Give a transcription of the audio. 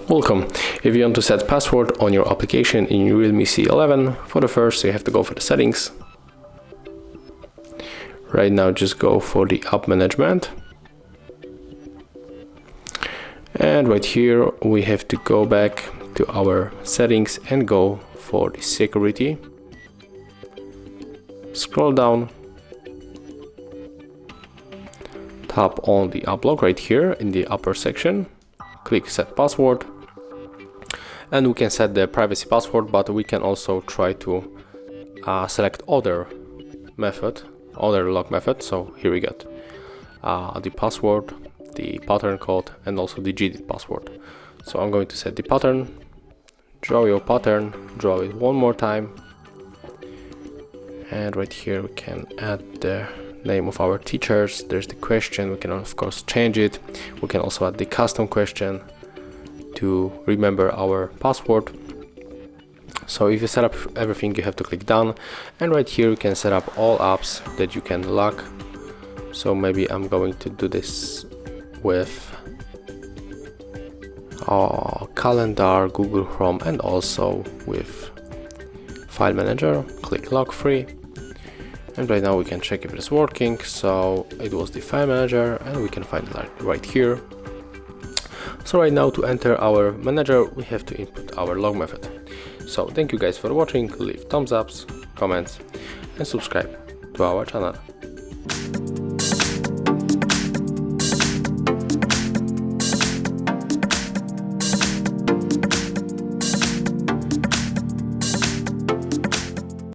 Welcome. If you want to set password on your application in REALME C11, for the first you have to go for the settings. Right now just go for the app management. And right here we have to go back to our settings and go for the security. Scroll down. Tap on the app log right here in the upper section. Click set password. And we can set the privacy password, but we can also try to select other log method. So here we got the password, the pattern code, and also the digit password. So I'm going to set the pattern, draw your pattern, draw it one more time, and right here we can add the name of our teachers. There's the question, we can of course change it. We can also add the custom question to remember our password. So if you set up everything, you have to click done, and right here you can set up all apps that you can lock. So maybe I'm going to do this with calendar, Google Chrome, and also with file manager. Click lock free, and right now we can check if it's working. So it was the file manager, and we can find it right here. So right now to enter our manager we have to input our log method. So thank you guys for watching, leave thumbs ups, comments, and subscribe to our channel.